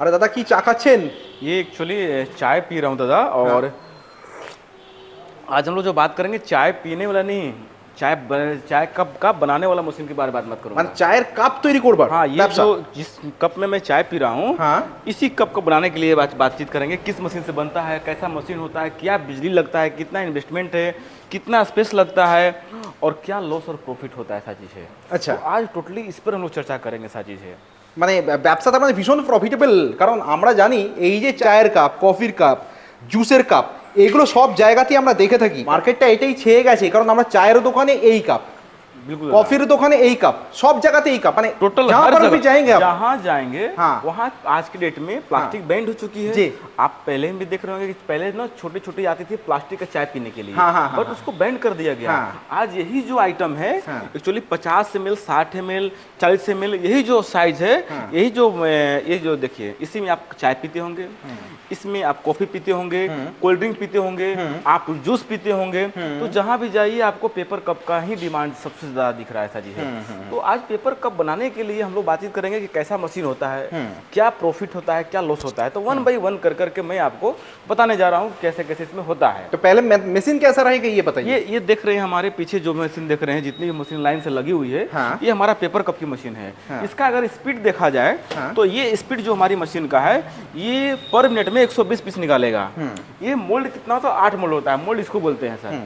अरे दादा की चा खाচ্ছেন? ये एक्चुअली चाय पी रहा हूँ दादा। और आज हम लोग जो बात करेंगे चाय पीने वाला नहीं, चाय कप का बनाने वाला मशीन के बारे में बात करूंगा। মানে চায়ের কাপ তৈরি করবার। हाँ, ये जो जिस कप में मैं चाय पी रहा हूँ, हाँ। इसी कप को बनाने के लिए बातचीत करेंगे। किस मशीन से बनता है, कैसा मशीन होता है, क्या बिजली लगता है, कितना इन्वेस्टमेंट है, कितना स्पेस लगता है और क्या लॉस और प्रॉफिट होता है, ऐसा चीज़ है। अच्छा, तो आज टोटली इस पर हम लोग चर्चा करेंगे, ऐसा चीज़ है। মানে ব্যবসাটা মানে ভীষণ প্রফিটেবল, কারণ আমরা জানি এই যে চায়ের কাপ, কফির কাপ, জুসের কাপ, এগুলো সব জায়গাতেই আমরা দেখে থাকি। মার্কেটটা এটাই ছেয়ে গেছে, কারণ আমরা চায়ের দোকানে এই কাপ, बिल्कुल কফির দোকানে এই কাপ, সব জায়গাতে এই কাপ, মানে टोटल जहाँ हर पर भी जगह जाएंगे आप। जहाँ जाएंगे हाँ। वहाँ आज की डेट में प्लास्टिक बैन हो चुकी है। जी। आप पहले भी देख रहे होंगे कि पहले ना छोटी छोटी आती थी प्लास्टिक का चाय पीने के लिए। हाँ, हाँ, बट हाँ, उसको बैन कर दिया गया। हाँ। आज यही जो आइटम है हाँ। एक्चुअली 50 ml, 60 ml, 40 ml, यही जो साइज है, हाँ। यही जो ये जो देखिए, इसी में आप चाय पीते होंगे, इसमें आप कॉफी पीते होंगे, कोल्ड ड्रिंक पीते होंगे, आप जूस पीते होंगे। तो जहाँ भी जाइए आपको पेपर कप का ही डिमांड सबसे ज्यादा दिख रहा है, ऐसा जी है। तो आज पेपर कप बनाने के लिए हम लोग बातचीत करेंगे कि कैसा मशीन होता है, क्या प्रॉफिट होता है, क्या लॉस होता है। तो वन बाई वन कर करके मैं आपको बताने जा रहा हूँ कैसे कैसे इसमें होता है। तो पहले मशीन कैसा रहेगा ये बताइए। ये देख रहे हैं हमारे पीछे जो मशीन देख रहे हैं, जितनी भी मशीन लाइन से लगी हुई है, हाँ। ये हमारा पेपर कप की मशीन है। हाँ। इसका अगर स्पीड देखा जाए, हाँ। तो ये स्पीड जो हमारी मशीन का है, ये पर मिनट में 120 पीस निकालेगा। ये मोल्ड कितना होता है? 8 मोल्ड होता है। मोल्ड इसको बोलते हैं सर।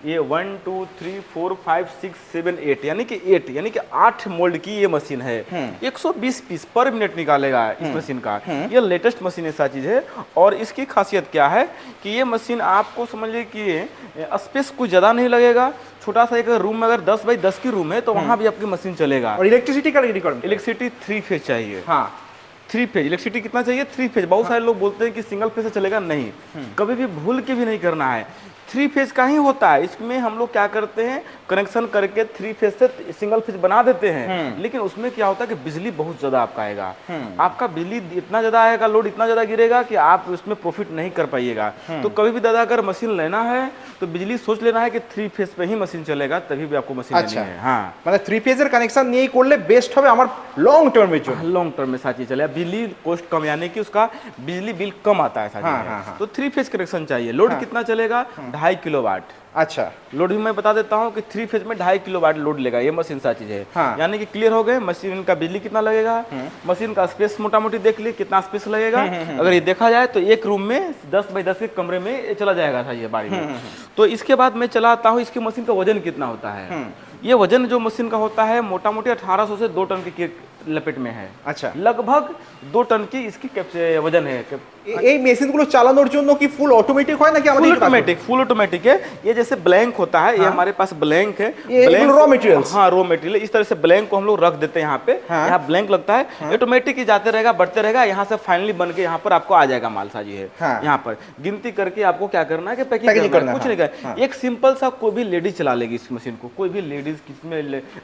ये 1 2 3 4 5 6 7 8 यानी कि 8 मोल्ड की ये मशीन है। 120 पीस पर मिनट निकालेगा इस मशीन का। ये लेटेस्ट मशीन ऐसा चीज है। और इसकी खासियत क्या है कि ये मशीन आपको समझ लीजिए कि स्पेस कुछ ज़्यादा नहीं लगेगा। छोटा सा एक रूम में अगर 10 बाई 10 की रूम है तो वहाँ भी आपकी मशीन चलेगा। और इलेक्ट्रिसिटी का रिक्वायरमेंट, इलेक्ट्रिसिटी 3 फेज चाहिए। हाँ 3 फेज इलेक्ट्रिसिटी कितना चाहिए? 3 फेज। बहुत सारे लोग बोलते हैं कि सिंगल फेज से चलेगा, नहीं, कभी भी भूल के भी नहीं करना है। 3 फेज का ही होता है। इसमें हम लोग क्या करते हैं, कनेक्शन करके 3 फेज से सिंगल फेज बना देते हैं। लेकिन उसमें क्या होता है कि बिजली बहुत ज्यादा आपका आएगा। आपका बिजली इतना ज्यादा आएगा, लोड इतना ज्यादा गिरेगा कि आप उसमें प्रॉफिट नहीं कर पाइएगा। तो कभी भी दादा अगर मशीन लेना है तो बिजली सोच लेना है कि 3 फेज पे ही मशीन चलेगा, तभी भी आपको मशीन लेनी है। हाँ, মানে 3 ফেজের কানেকশন নিয়েই করলে বেস্ট হবে আমার লং টার্মের জন্য। लॉन्ग टर्म में साथ ही चले, बिजली कॉस्ट कम, यानी कि उसका बिजली बिल कम आता है साथ ही। हाँ। तो 3 फेज कनेक्शन चाहिए। लोड कितना चलेगा? 2.5 किलोवाट। अच्छा, लोड भी मैं बता देता हूँ कि 3 फेज में 2.5 किलोवाट लोड लेगा ये मशीन, सा चीज है। हाँ। यानी कि क्लियर हो गए, मशीन का बिजली कितना लगेगा, मशीन का स्पेस मोटा मोटी देख लिए कितना स्पेस लगेगा। अगर ये देखा जाए तो एक रूम में 10 बाई 10 के कमरे में ये चला जाएगा था ये बारी में। तो इसके बाद मैं चलाता हूँ इसकी मशीन का वजन कितना होता है। ये वजन जो मशीन का होता है मोटा मोटी 1800 से 2 टन की लपेट में है। अच्छा, लगभग 2 टन की इसकी वजन है। এই মেশিনগুলো চালানোর জন্য কি ফুল অটোমেটিক হয় নাকি আমাদের फुल ऑटोमेटिक है। ये जैसे ब्लैंक होता है, ये हमारे पास ब्लैंक है। ये रॉ मटेरियल्स, हाँ रॉ मटेरियल। इस तरह से ब्लैंक को हम लोग रख देते हैं यहाँ पे। यहाँ ब्लैंक लगता है, ऑटोमेटिक ही जाते रहेगा, बढ़ते रहेगा, यहाँ से फाइनली बन के यहाँ पर आपको आ जाएगा माल साजी है। यहाँ पर गिनती करके आपको क्या करना है कि पैकिंग करना है, कुछ नहीं करना। एक सिंपल सा कोई भी लेडीज चला लेगी इस मशीन को। कोई भी लेडीज, किसमें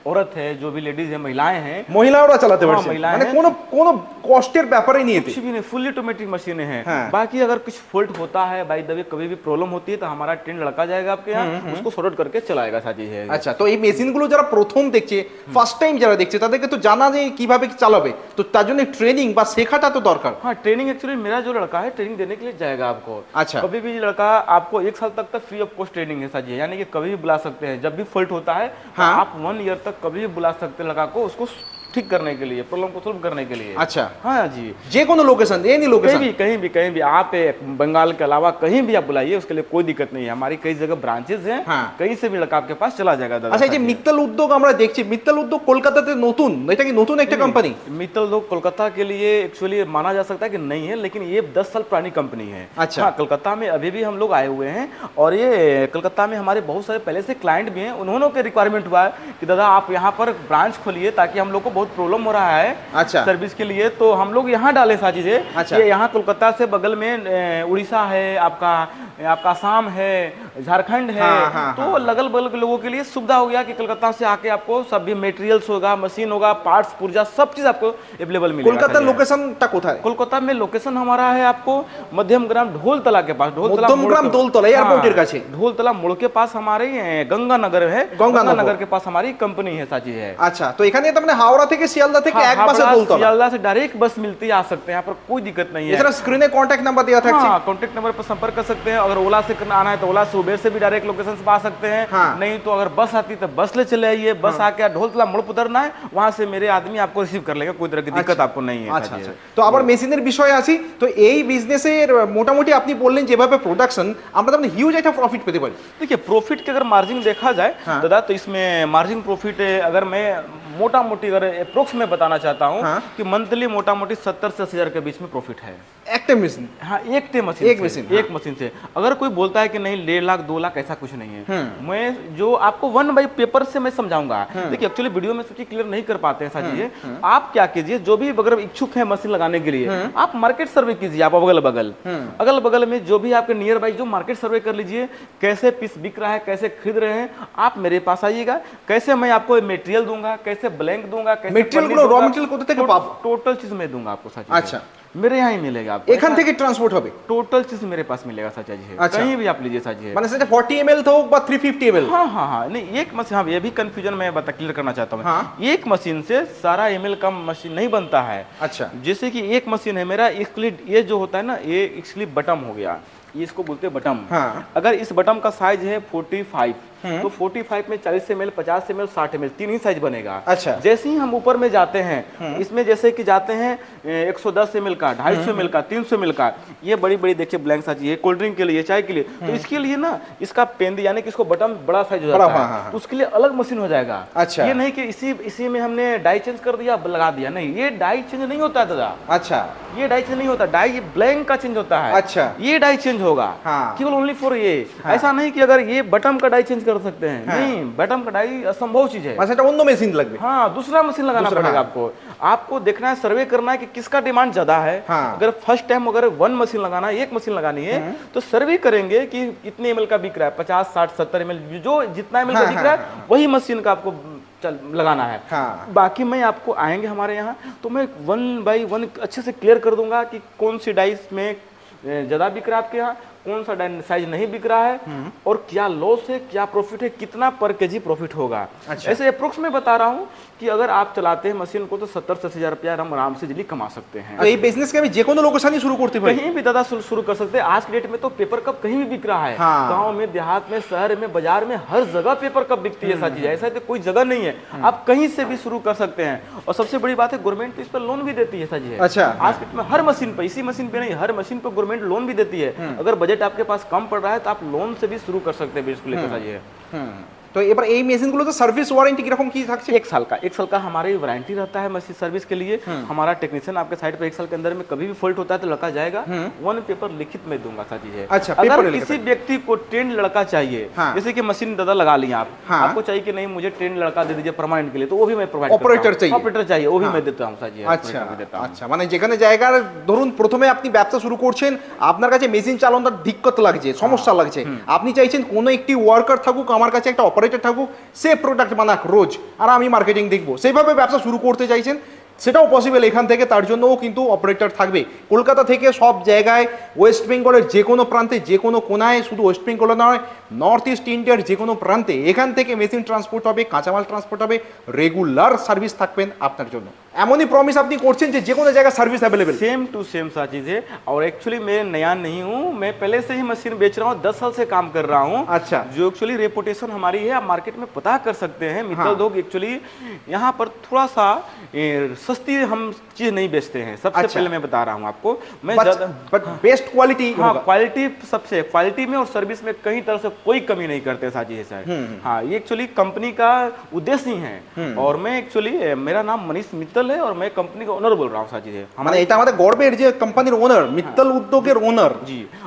औरत है, जो भी लेडीज है, महिलाएं हैं, মহিলারা চালাতে পারছে, महिलाएं মানে কোনো কষ্টের ব্যাপারই নেই, कुछ भी नहीं, फुली ऑटोमेटिक मशीनें हैं। बाकी अगर कुछ फॉल्ट होता है, बाई द वे कभी भी प्रॉब्लम होती है तो हमारा टीम लड़का जाएगा आपके यहाँ, उसको सॉर्ट करके चलाएगा साजी है। আচ্ছা, তো এই মেশিনগুলো যারা প্রথম দেখছে, ফার্স্ট টাইম যারা দেখছে, তাদেরকে তো জানা যে কিভাবে চালাবে, তো তার জন্য ট্রেনিং বা শেখাটা তো দরকার। हाँ, ट्रेनिंग एक्चुअली मेरा जो लड़का है ट्रेनिंग देने के लिए जाएगा आपको। अच्छा, कभी भी लड़का आपको 1 साल तक फ्री ऑफ कॉस्ट ट्रेनिंग है साजी, यानी कि कभी भी बुला सकते हैं। जब भी फॉल्ट होता है आप 1 ईयर तक कभी भी बुला सकते हैं लड़का को, उसको ठीक करने के लिए, प्रॉब्लम को सोल्व करने के लिए। अच्छा, हाँ जी, যে কোনো লোকেশন, এনি লোকেশন, कहीं भी आप बंगाल के अलावा कहीं भी आप बुलाइए, उसके लिए कोई दिक्कत नहीं है। हमारी कई जगह ब्रांचेस हैं, कहीं से भी लड़का आपके पास चला जाएगा दादा। আচ্ছা, এই যে মিত্তল উদ্যোগ আমরা দেখছি, মিত্তল উদ্যোগ কলকাতাতে নতুন, এটা কি নতুন একটা কোম্পানি? मित्तल उद्योग कोलकाता के लिए एक्चुअली माना जा सकता है कि नहीं है, लेकिन ये 10 साल पुरानी कंपनी है। अच्छा, हाँ, कलकत्ता में अभी भी हम लोग आए हुए हैं और ये कलकत्ता में हमारे बहुत सारे पहले से क्लाइंट भी हैं। उन्होंने के रिक्वायरमेंट हुआ है कि दादा आप यहाँ पर ब्रांच खोलिए, ताकि हम लोग को बहुत प्रॉब्लम हो रहा है अच्छा, सर्विस के लिए, तो हम लोग यहाँ डाले सारी चीजें। अच्छा, ये यहाँ कोलकाता से बगल में उड़ीसा है, आपका आपका आसाम है, झारखंड है, तो लगल बगल के लोगों के लिए सुविधा हो गया कि कलकत्ता से आके आपको सभी मटेरियल्स होगा, मशीन होगा, पार्ट्स, पुर्जा, सब चीज आपको अवेलेबल मिलेगा। कोलकाता लोकेशनটা কোথায়? कोलकाता में लोकेशन हमारा है आपको मध्यमग्राम ढोलतला के पास, মধ্যমগ্রাম দোলতলা এয়ারপোর্টের কাছে। ढोलतला मोड़ के पास हमारे गंगानगर है, गंगानगर के पास हमारी कंपनी है साची है। আচ্ছা, তো এখানে তো মানে হাওড়া থেকে শিয়ালদা থেকে এক বাসে हावड़ा দোলতলা। सियालदह से डायरेक्ट बस मिलती है, आ सकते हैं, यहाँ पर कोई दिक्कत नहीं है। এছাড়া স্ক্রিনে কন্ট্যাক্ট নাম্বার দেওয়া থাকছে। हाँ, कॉन्टेक्ट नंबर पर संपर्क कर सकते हैं। अगर ओला से करना आना है तो ओला से, उबेर से भी डायरेक्ट लोकेशन से आ सकते हैं। नहीं तो अगर बस आती तो बस ले चले आइए, बस आके ढोलतला मोड़ पर उतरना है, वहां से मेरे आदमी आपको रिसीव कर लेगा, कोई तरह की दिक्कत आपको नहीं है। আচ্ছা আচ্ছা, তো আবার মেশিনের বিষয়ে আসি। তো এই বিজনেসের মোটামুটি আপনি বললেন যেভাবে প্রোডাকশন, আমরা তো হিউজ একটা প্রফিট পেতে পারি। देखिए प्रॉफिट के अगर मार्जिन देखा जाए दादा, तो इसमें मार्जिन प्रॉफिट अगर मैं मोटा मोटी अगर अप्रोक्स में बताना चाहता हूँ कि मंथली मोटा मोटी 70 से 80 हजार के बीच में प्रॉफिट है একটা মেশিন। हाँ, एक मशीन से। अगर कोई बोलता है कि नहीं 1.5 लाख 2 लाख, ऐसा कुछ नहीं है। मैं जो आपको 1 बाई पेपर से मैं समझाऊंगा। देखिए एक्चुअली वीडियो में सोचिए क्लियर नहीं कर पाते हैं साजिए। आप क्या कीजिए, जो भी अगर इच्छुक है मशीन लगाने के लिए, आप मार्केट सर्वे कीजिए। आप अगल बगल में जो भी आपके नियर बाई जो मार्केट सर्वे कर लीजिए, कैसे पीस बिक रहा है, कैसे खरीद रहे हैं, आप मेरे पास आइएगा। कैसे मैं आपको मटेरियल दूंगा, कैसे ब्लैंक दूंगा, कैसे মেটেরিয়ালগুলো র মেটেরিয়াল কোথা থেকে পাবো? टोटल चीज मैं दूंगा आपको साजिए। अच्छा, मेरे यहाँ ही मिलेगा आपको। এখান থেকে ট্রান্সপোর্ট হবে? टोटल चीज मेरे पास मिलेगा साचा जी है। अच्छा। कहीं भी आप लीजिए साजी है। মানে সেটা 40 ml হোক বা 350 ml? हाँ हाँ हाँ, नहीं एक मशीन, हाँ ये भी कंफ्यूजन मैं बता क्लियर करना चाहता हूँ। एक मशीन से सारा ml का मशीन नहीं बनता है। अच्छा, जैसे कि एक मशीन है मेरा, इसके ये जो होता है ना, ये इसके बटम हो गया, ये इसको बोलते हैं बटम। अगर इस बटम का साइज है 45, तो 45 में 40 ml, 50 ml, 60 ml, 3 ही साइज बनेगा। अच्छा, जैसे ही हम ऊपर में जाते हैं, इसमें जैसे कि जाते हैं 110 ml का, 250 ml का, 300 ml का, ये बड़ी बड़ी देखिए ब्लैंक साइज, ये कोल्ड ड्रिंक के लिए, चाय के लिए, तो इसके लिए ना इसका पेंदी यानी कि इसको बटन बड़ा साइज हो जाता है, तो उसके लिए अलग मशीन हो जाएगा। अच्छा, ये नहीं कि इसी में हमने डाई चेंज कर दिया, लगा दिया, नहीं, ये डाई चेंज नहीं होता है दादा। अच्छा, ये डाई चेंज नहीं होता, डाई ब्लैंक का चेंज होता है। अच्छा, ये डाई चेंज होगा केवल ओनली फॉर ये। ऐसा नहीं कि अगर ये बटन का डाई चेंज कर सकते हैं, नहीं, बटन का डाई असंभव चीज है। মানে এটা অন্য মেশিন লাগবে। हाँ, दूसरा मशीन लगाना पड़ेगा आपको देखना है, सर्वे करना है कि किसका डिमांड ज्यादा है। अगर फर्स्ट टाइम अगर 1 मशीन लगाना है, एक मशीन लगानी है, तो सर्वे करेंगे कि कितने ml का बिक रहा है, 50, 60, 70 ml, जो जितना ml का बिक रहा है वही मशीन का आपको लगाना है। बाकी मैं आपको आएंगे हमारे यहाँ, तो मैं 1 बाई 1 अच्छे से क्लियर कर दूंगा कि कौन सी डाइस में ज्यादा बिक रहा है आपके यहाँ, कौन सा साइज नहीं बिक रहा है, और क्या लॉस है, क्या प्रॉफिट है, कितना पर केजी प्रॉफिट होगा। अच्छा। ऐसे अप्रोक्स में बता रहा हूँ कि अगर आप चलाते हैं मशीन को तो 70 से 80 हजार रुपया हम आराम से जल्दी कमा सकते हैं। तो ये बिजनेस के আমি যে কোনো লোকেশনে শুরু করতে পারি? कहीं भी दादा शुरू कर सकते हैं। आज के डेट में तो पेपर कप कहीं भी बिक रहा है। गांव में, देहात में, शहर में, बाजार में, हर जगह पेपर कप बिकती है साजी। ऐसा तो कोई जगह नहीं है, आप कहीं से भी शुरू कर सकते हैं। और सबसे बड़ी बात है, गवर्नमेंट इस पर लोन भी देती है साजी। अच्छा, आज के डेट में हर मशीन पे, इसी मशीन पे नहीं, हर मशीन पे गवर्नमेंट लोन भी देती है। अगर बजट आपके पास कम पड़ रहा है तो आप लोन से भी शुरू कर सकते हैं बिल्कुल लेकर साजिए। তো এবার এই মেশিনগুলো তো সার্ভিস ওয়ারেন্টি কিরকম কি থাকছে? 1 साल का हमारी वारंटी रहता है मशीन सर्विस के लिए। हमारा टेक्नीशियन आपके साइड पे 1 साल के अंदर में कभी भी फॉल्ट होता है तो लड़का जाएगा, 1 पेपर लिखित में दूंगा साजी है। अच्छा, अगर किसी व्यक्ति को ट्रेंड लड़का चाहिए, जैसे कि मशीन दादा लगा लिया आप, आपको चाहिए कि नहीं मुझे ट्रेंड लड़का दे दीजिए परमानेंट के लिए, तो वो भी मैं प्रोवाइड करता हूं। ऑपरेटर चाहिए, वो भी मैं देता हूं साजी। আচ্ছা আচ্ছা, মানে যেখানে জায়গার ধরুন প্রথমে আপনি ব্যবসা শুরু করছেন, আপনার কাছে মেশিন চালানোর দিক্কত লাগছে, সমস্যা লাগছে, আপনি চাইছেন কোনো একটি ওয়ার্কার থাকুক, আমার কাছে একটা অপারেটর থাকুক, সে প্রোডাক্ট বানাক রোজ, আর আমি মার্কেটিং দেখবো, সেইভাবে ব্যবসা শুরু করতে চাইছেন, সেটাও পসিবল এখান থেকে। তার জন্যও কিন্তু অপারেটর থাকবে। কলকাতা থেকে সব জায়গায়, ওয়েস্ট বেঙ্গলের যে কোনো প্রান্তে, যে কোনো কোনায়, শুধু ওয়েস্ট বেঙ্গল নয়, নর্থ ইস্ট ইন্ডিয়ার যে কোনো প্রান্তে এখান থেকে মেশিন ট্রান্সপোর্ট হবে, কাঁচামাল ট্রান্সপোর্ট হবে, রেগুলার সার্ভিস থাকবেন আপনার জন্য। এমনই প্রমিস আপনি করছেন যে কোনো জায়গায় service available. Same to same सा चीज है। और एक्चुअली मैं नया नहीं हूँ, मैं पहले से ही मशीन बेच रहा हूँ, 10 साल से काम कर रहा हूँ। अच्छा, जो एक्चुअली रेपुटेशन हमारी है, आप मार्केट में पता कर सकते हैं। मित्तल दोग एक्चुअली यहाँ पर थोड़ा सा सस्ती हम चीज नहीं बेचते हैं। सबसे पहले मैं बता रहा हूँ आपको, मैं बेस्ट क्वालिटी, क्वालिटी सबसे, क्वालिटी में और सर्विस में कहीं तरह से कोई कमी नहीं करते साजी है सर। हाँ, ये एक्चुअली कंपनी का उद्देश्य ही है। और मैं एक्चुअली, मेरा नाम मनीष मित्तल है और मैं कंपनी का ओनर बोल रहा हूँ साजी है। মানে এটা আমাদের গর্বের যে কোম্পানির ওনার, মিত্তল উদ্যোগের ওনার,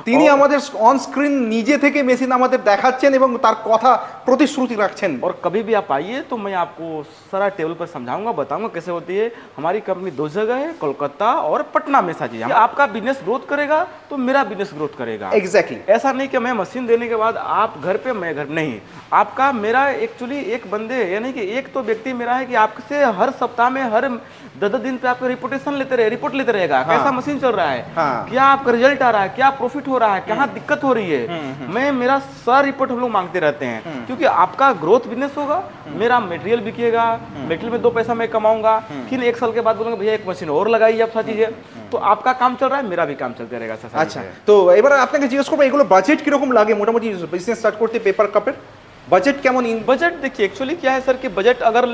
তিনি আমাদের অন স্ক্রিন নিজে থেকে মেশিন আমাদের দেখাচ্ছেন এবং তার কথা প্রতিশ্রুতি রাখছেন। और कभी भी आप आइए तो मैं आपको सारा टेबल पर समझाऊंगा, बताऊंगा कैसे होती है। हमारी कंपनी 2 जगह है, कोलकाता और पटना में साजी। आपका बिजनेस ग्रोथ करेगा तो मेरा बिजनेस ग्रोथ करेगा। एग्जैक्टली। ऐसा नहीं कि मैं मशीन देने के बाद आप घर पे मैं घर नहीं, आपका मेरा एक्चुअली एक बंदे यानी कि एक तो व्यक्ति मेरा है कि आपसे हर सप्ताह में हर 10 दिन पे आपका रिपोर्टेशन रिपोर्ट लेते रहेगा। कैसा मशीन चल रहा है, क्या आपका रिजल्ट आ रहा है, क्या प्रॉफिट हो रहा है, कहाँ दिक्कत हो रही है। मैं मेरा सारा रिपोर्ट हम लोग मांगते रहते हैं, क्योंकि आपका ग्रोथ बिजनेस होगा, मेरा मटेरियल बिकेगा, मटेरियल में 2 पैसा मैं कमाऊंगा, फिर 1 साल के बाद बोलूंगा भैया एक मशीन और लगाइए आप साथ चीजें। तो आपका काम चल रहा है, मेरा भी काम चलते रहेगा। আচ্ছা, তো এবার আপনাকে জিজ্ঞেস করবো এগুলো বাজেট কিরকম লাগে মোটামুটি বিজনেস স্টার্ট করতে পেপার কাপের बजट কেমন? बजट देखिए एक्चुअली क्या है सर कि बजट अगर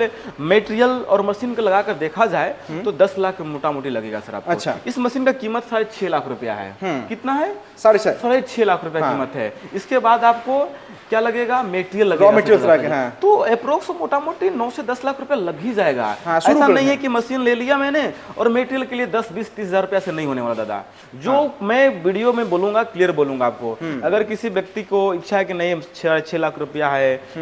मटेरियल और मशीन को लगाकर देखा जाए तो 10 लाख मोटा मोटी लगेगा सर आपको। अच्छा। इस मशीन का कीमत 6.5 लाख रुपया है। कितना है? 6.5 लाख रुपया कीमत है। इसके बाद आपको क्या लगेगा? मटेरियल रॉ लगेगा, मटेरियल तो अप्रोक्स मोटा मोटी 9 से 10 लाख रुपया लग ही जाएगा। ऐसा नहीं है कि मशीन ले लिया मैंने और मटेरियल के लिए 10, 20, 30 हजार रुपया से नहीं होने वाला दादा। जो मैं वीडियो में बोलूंगा क्लियर बोलूंगा आपको। अगर किसी व्यक्ति को इच्छा है कि नहीं 6 लाख रुपया है,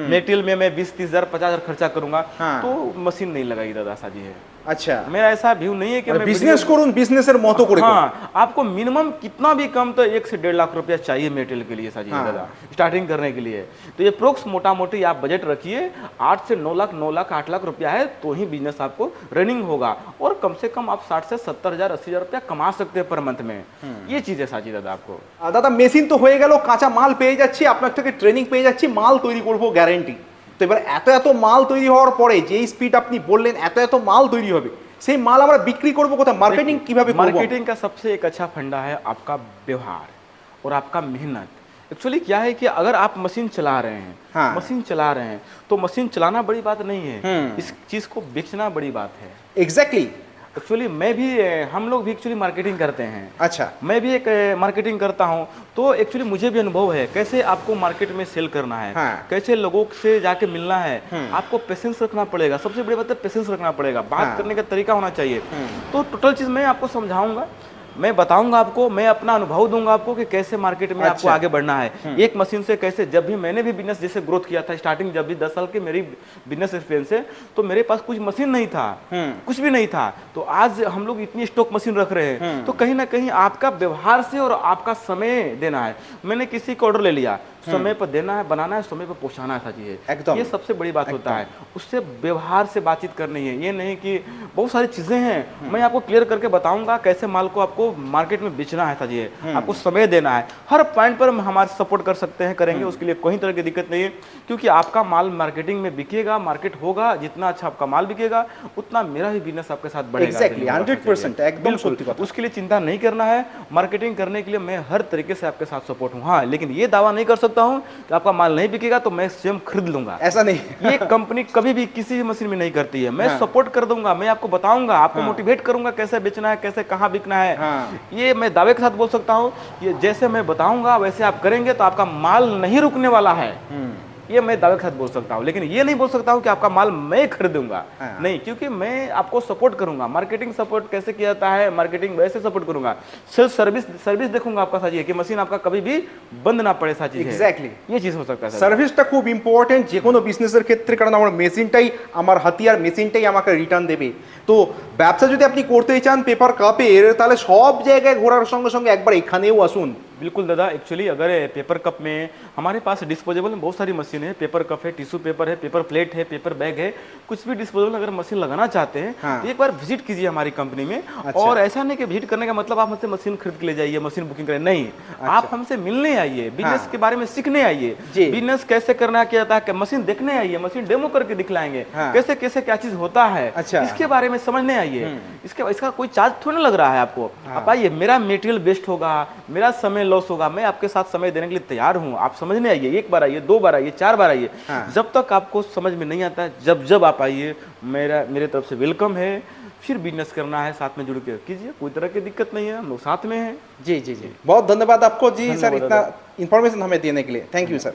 मेटेरियल में मैं 20, 30 हजार, 50 हजार खर्चा करूंगा, तो मशीन नहीं लगाई दादा साजी है। अच्छा, मेरा ऐसा व्यू नहीं है कि मैं बिजनेस করুন বিজনেসের মতো করে। हाँ, आपको मिनिमम कितना भी कम तो 1 से 1.5 लाख रुपया चाहिए मटेरियल के लिए साजी दादा, स्टार्टिंग करने के लिए। तो ये प्रोक्स मोटा मोटी आप बजट रखिए 8 से 9 लाख 9 लाख 8 लाख रुपया है तो ही बिजनेस आपको रनिंग होगा, और कम से कम आप 60 से 70 हजार 80 हजार रुपया कमा सकते हैं पर मंथ में। ये चीज है साजी दादा आपको। দাদা মেশিন তো হয়ে গেল, কাঁচা মাল পেয়ে যাচ্ছি, আপনার থেকে ট্রেনিং পেয়ে যাচ্ছি, মাল তৈরি করব গ্যারান্টি। তো এবার এত মাল তৈরি হওয়ার পরে যে স্পিড আপনি বললেন এত মাল তৈরি হবে, সেই মাল আমরা বিক্রি করব কোথায়, मार्केटिंग কিভাবে করব? मार्केटिंग का सबसे एक अच्छा फंडा है आपका व्यवहार और आपका मेहनत। एक्चुअली क्या है कि अगर आप मशीन चला रहे हैं, मशीन चला रहे हैं तो मशीन चलाना बड़ी बात नहीं है, इस चीज को बेचना बड़ी बात है। एग्जैक्टली। एक्चुअली मैं भी, हम लोग भी एक्चुअली मार्केटिंग करते हैं। अच्छा। मैं भी एक मार्केटिंग करता हूं, तो एक्चुअली मुझे भी अनुभव है कैसे आपको मार्केट में सेल करना है, कैसे लोगों से जाके मिलना है। आपको पेशेंस रखना पड़ेगा, सबसे बड़ी बात है पेशेंस रखना पड़ेगा, बात करने का तरीका होना चाहिए। तो टोटल चीज मैं आपको समझाऊंगा, मैं बताऊंगा आपको, मैं अपना अनुभव दूंगा आपको कि कैसे मार्केट में आपको आगे बढ़ना है। एक मशीन से कैसे, जब भी मैंने भी बिजनेस जैसे ग्रोथ किया था स्टार्टिंग, जब भी 10 साल की मेरी बिजनेस एक्सपीरियंस है, तो मेरे पास कुछ मशीन नहीं था, कुछ भी नहीं था। तो आज हम लोग इतनी स्टॉक मशीन रख रहे हैं, तो कहीं ना कहीं आपका व्यवहार से और आपका समय देना है। मैंने किसी को ऑर्डर ले लिया, समय पर देना है, बनाना है, समय पर पहुंचाना है साजी है, ये सबसे बड़ी बात होता है। उससे व्यवहार से बातचीत करनी है, ये नहीं कि बहुत सारी चीजें हैं। मैं आपको क्लियर करके बताऊंगा कैसे माल को आपको मार्केट में बेचना है साजी है, आपको समय देना है। हर पॉइंट पर हम हमारे सपोर्ट कर सकते हैं, करेंगे, उसके लिए कोई तरह की दिक्कत नहीं है, क्योंकि आपका माल मार्केटिंग में बिकेगा, मार्केट होगा, जितना अच्छा आपका माल बिकेगा उतना मेरा भी बिजनेस आपके साथ बढ़ेगा। एग्जैक्टली, 100% एकदम सही बात। उसके लिए चिंता नहीं करना है। मार्केटिंग करने के लिए मैं हर तरीके से आपके साथ सपोर्ट हूँ। हाँ, लेकिन ये दावा नहीं कर सकता हूं कि आपका माल नहीं बिकेगा तो मैं स्वयं खरीद लूंगा, ऐसा नहीं। ये कंपनी कभी भी किसी मशीन में नहीं करती है। मैं सपोर्ट कर दूंगा, मैं आपको बताऊंगा, आपको मोटिवेट करूंगा कैसे बेचना है, कैसे कहां बिकना है। ये मैं दावे के साथ बोल सकता हूं, ये जैसे मैं बताऊंगा वैसे आप करेंगे तो आपका माल नहीं रुकने वाला है। ये मैं दावे के साथ बोल सकता हूँ, लेकिन ये नहीं बोल सकता हूँ कि आपका माल मैं खरीदूंगा, नहीं, क्योंकि मैं आपको सपोर्ट करूंगा। मार्केटिंग सपोर्ट कैसे किया जाता है, मार्केटिंग वैसे सपोर्ट करूंगा। सेल्फ सर्विस देखूंगा आपका साजी है कि मशीन आपका कभी भी बंद ना पड़े साजी है। एग्जैक्टली, ये चीज हो सकता है। সার্ভিসটা খুব ইম্পর্টেন্ট যে কোনো বিজনেসের ক্ষেত্রে, কারণ আমার মেশিনটাই আমার হাতিয়ার, মেশিনটাই আমাকে রিটার্ন দেবে। তো ব্যবসা যদি আপনি করতে চান পেপার কাপের, তাহলে সব জায়গায় ঘোরার সঙ্গে সঙ্গে একবার এখানেও আসুন। बिल्कुल दादा, एक्चुअली अगर पेपर कप में हमारे पास डिस्पोजेबल में बहुत सारी मशीन है, पेपर कप है, टिश्यू पेपर है, पेपर प्लेट है, पेपर बैग है, कुछ भी डिस्पोजेबल अगर मशीन लगाना चाहते हैं तो एक बार विजिट कीजिए हमारी कंपनी में। और ऐसा नहीं कि विजिट करने का मतलब आप हमसे मशीन खरीद के ले जाइए, मशीन बुकिंग करें, नहीं, आप हमसे मिलने आइए, बिजनेस के बारे में सीखने आइए, बिजनेस कैसे करना क्या जाता है, मशीन देखने आइए, मशीन डेमो करके दिखलाएंगे कैसे कैसे क्या चीज होता है, इसके बारे में समझने आइए। इसका कोई चार्ज थोड़ा लग रहा है आपको, आप आइए, मेरा मेटेरियल वेस्ट होगा, मेरा समय लॉस होगा, मैं आपके साथ समय देने के लिए तैयार हूं। आप समझने आइए, 1 बार आइए, 2 बार आइए, 4 बार आइए, जब तक आपको समझ में नहीं आता है, जब आप आइए, मेरे तरफ से वेलकम है। फिर बिजनेस करना है साथ में जुड़ के कीजिए, कोई तरह की दिक्कत नहीं है, हम लोग साथ में हैं। जी जी जी, बहुत धन्यवाद आपको जी सर, इतना इन्फॉर्मेशन हमें देने के लिए। Thank you sir.